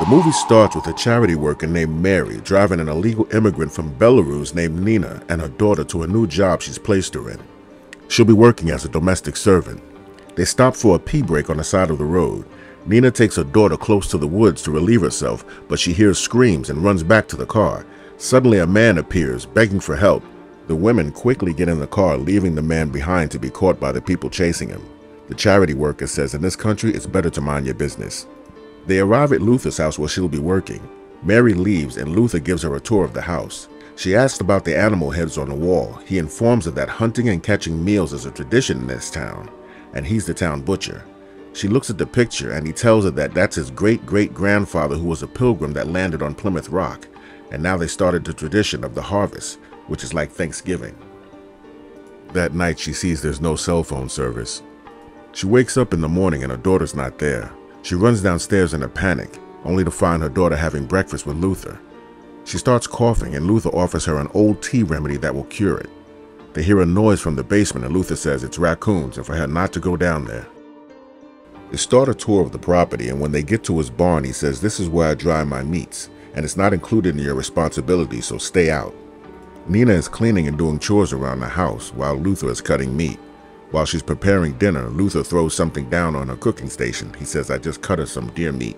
The movie starts with a charity worker named Mary driving an illegal immigrant from Belarus named Nina and her daughter to a new job she's placed her in. She'll be working as a domestic servant. They stop for a pee break on the side of the road. Nina takes her daughter close to the woods to relieve herself, but she hears screams and runs back to the car. Suddenly a man appears, begging for help. The women quickly get in the car, leaving the man behind to be caught by the people chasing him. The charity worker says in this country it's better to mind your business. They arrive at Luther's house where she'll be working. Mary leaves and Luther gives her a tour of the house. She asks about the animal heads on the wall. He informs her that hunting and catching meals is a tradition in this town, and he's the town butcher. She looks at the picture and he tells her that that's his great-great-grandfather who was a pilgrim that landed on Plymouth Rock, and now they started the tradition of the harvest, which is like Thanksgiving. That night she sees there's no cell phone service. She wakes up in the morning and her daughter's not there. She runs downstairs in a panic, only to find her daughter having breakfast with Luther. She starts coughing and Luther offers her an old tea remedy that will cure it. They hear a noise from the basement and Luther says it's raccoons and for her not to go down there. They start a tour of the property, and when they get to his barn he says, "This is where I dry my meats, and it's not included in your responsibility, so stay out." Nina is cleaning and doing chores around the house while Luther is cutting meat. While she's preparing dinner, Luther throws something down on her cooking station. He says, "I just cut her some deer meat."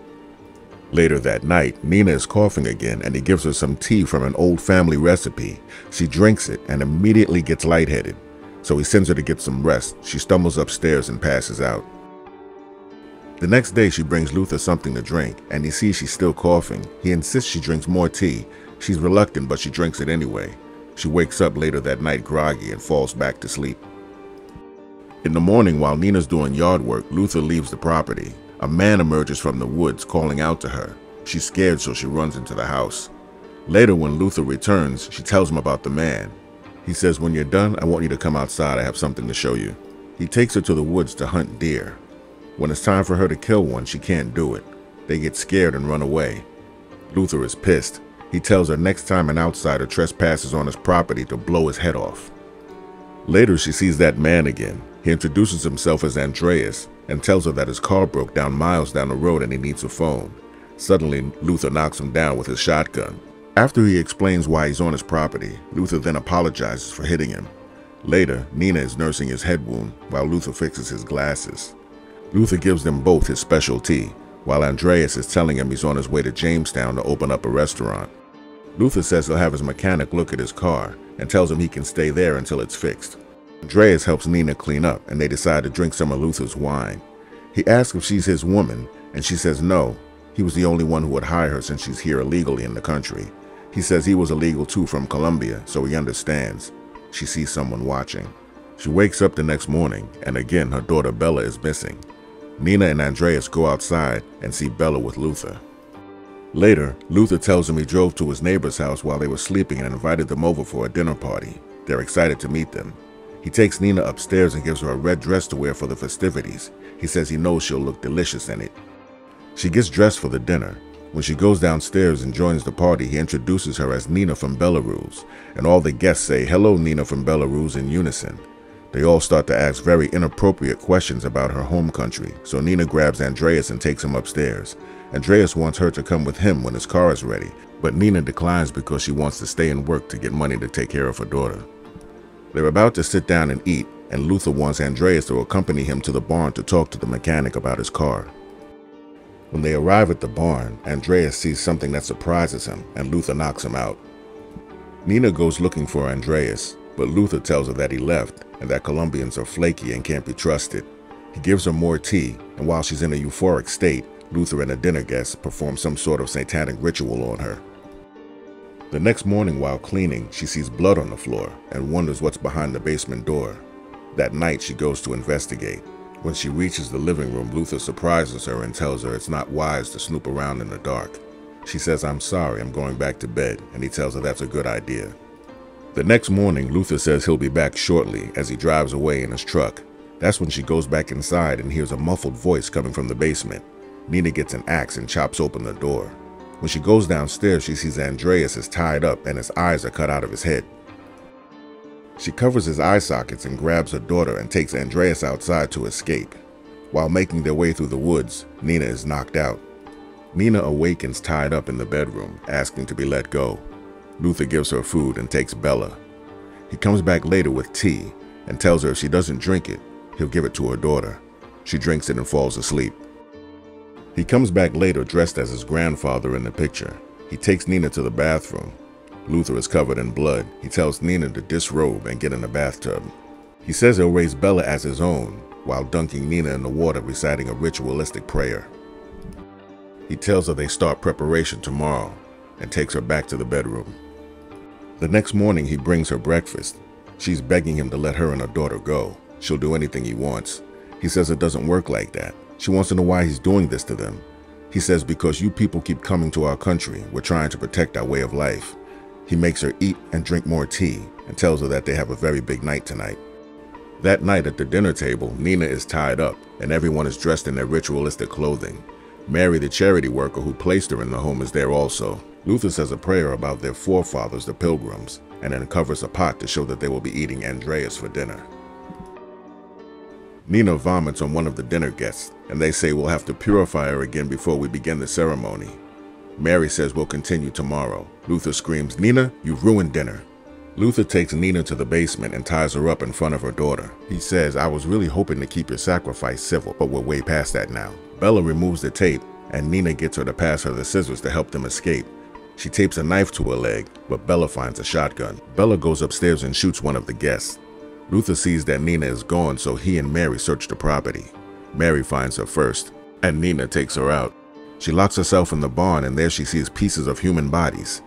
Later that night, Nina is coughing again and he gives her some tea from an old family recipe. She drinks it and immediately gets lightheaded, so he sends her to get some rest. She stumbles upstairs and passes out. The next day she brings Luther something to drink and he sees she's still coughing. He insists she drinks more tea. She's reluctant, but she drinks it anyway. She wakes up later that night groggy and falls back to sleep. In the morning, while Nina's doing yard work, Luther leaves the property. A man emerges from the woods calling out to her. She's scared, so she runs into the house. Later, when Luther returns, she tells him about the man. He says, "When you're done, I want you to come outside. I have something to show you." He takes her to the woods to hunt deer. When it's time for her to kill one, she can't do it. They get scared and run away. Luther is pissed. He tells her next time an outsider trespasses on his property to blow his head off. Later, she sees that man again. He introduces himself as Andreas and tells her that his car broke down miles down the road and he needs a phone. Suddenly, Luther knocks him down with his shotgun. After he explains why he's on his property, Luther then apologizes for hitting him. Later, Nina is nursing his head wound while Luther fixes his glasses. Luther gives them both his special tea, while Andreas is telling him he's on his way to Jamestown to open up a restaurant. Luther says he'll have his mechanic look at his car and tells him he can stay there until it's fixed. Andreas helps Nina clean up and they decide to drink some of Luther's wine. He asks if she's his woman and she says no. He was the only one who would hire her since she's here illegally in the country. He says he was illegal too from Colombia, so he understands. She sees someone watching. She wakes up the next morning and again her daughter Bella is missing. Nina and Andreas go outside and see Bella with Luther. Later, Luther tells him he drove to his neighbor's house while they were sleeping and invited them over for a dinner party. They're excited to meet them. He takes Nina upstairs and gives her a red dress to wear for the festivities. He says he knows she'll look delicious in it. She gets dressed for the dinner. When she goes downstairs and joins the party, he introduces her as Nina from Belarus, and all the guests say, "Hello, Nina from Belarus," in unison. They all start to ask very inappropriate questions about her home country, so Nina grabs Andreas and takes him upstairs. Andreas wants her to come with him when his car is ready, but Nina declines because she wants to stay and work to get money to take care of her daughter. They're about to sit down and eat, and Luther wants Andreas to accompany him to the barn to talk to the mechanic about his car. When they arrive at the barn, Andreas sees something that surprises him, and Luther knocks him out. Nina goes looking for Andreas, but Luther tells her that he left, and that Colombians are flaky and can't be trusted. He gives her more tea, and while she's in a euphoric state, Luther and a dinner guest perform some sort of satanic ritual on her. The next morning while cleaning, she sees blood on the floor and wonders what's behind the basement door. That night, she goes to investigate. When she reaches the living room, Luther surprises her and tells her it's not wise to snoop around in the dark. She says, "I'm sorry, I'm going back to bed," and he tells her that's a good idea. The next morning, Luther says he'll be back shortly as he drives away in his truck. That's when she goes back inside and hears a muffled voice coming from the basement. Nina gets an axe and chops open the door. When she goes downstairs, she sees Andreas is tied up and his eyes are cut out of his head. She covers his eye sockets and grabs her daughter and takes Andreas outside to escape. While making their way through the woods, Nina is knocked out. Nina awakens tied up in the bedroom, asking to be let go. Luther gives her food and takes Bella. He comes back later with tea and tells her if she doesn't drink it, he'll give it to her daughter. She drinks it and falls asleep. He comes back later dressed as his grandfather in the picture. He takes Nina to the bathroom. Luther is covered in blood. He tells Nina to disrobe and get in the bathtub. He says he'll raise Bella as his own, while dunking Nina in the water, reciting a ritualistic prayer. He tells her they start preparation tomorrow and takes her back to the bedroom. The next morning he brings her breakfast. She's begging him to let her and her daughter go. She'll do anything he wants. He says it doesn't work like that. She wants to know why he's doing this to them. He says because you people keep coming to our country, we're trying to protect our way of life. He makes her eat and drink more tea and tells her that they have a very big night tonight. That night at the dinner table, Nina is tied up and everyone is dressed in their ritualistic clothing. Mary, the charity worker who placed her in the home, is there also. Luther says a prayer about their forefathers, the Pilgrims, and then covers a pot to show that they will be eating Andreas for dinner. Nina vomits on one of the dinner guests, and they say we'll have to purify her again before we begin the ceremony. Mary says we'll continue tomorrow. Luther screams, "Nina, you've ruined dinner." Luther takes Nina to the basement and ties her up in front of her daughter. He says, "I was really hoping to keep your sacrifice civil, but we're way past that now." Bella removes the tape, and Nina gets her to pass her the scissors to help them escape. She tapes a knife to her leg, but Bella finds a shotgun. Bella goes upstairs and shoots one of the guests. Luther sees that Nina is gone, so he and Mary search the property. Mary finds her first, and Nina takes her out. She locks herself in the barn, and there she sees pieces of human bodies.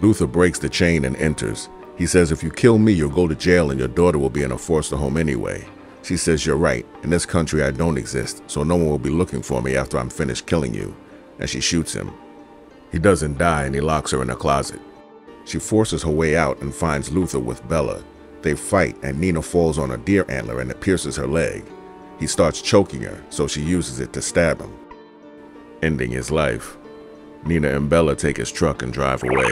Luther breaks the chain and enters. He says, "If you kill me, you'll go to jail and your daughter will be in a foster home anyway." She says, "You're right. In this country, I don't exist, so no one will be looking for me after I'm finished killing you." And she shoots him. He doesn't die, and he locks her in a closet. She forces her way out and finds Luther with Bella. They fight, and Nina falls on a deer antler and it pierces her leg. He starts choking her, so she uses it to stab him, ending his life. Nina and Bella take his truck and drive away.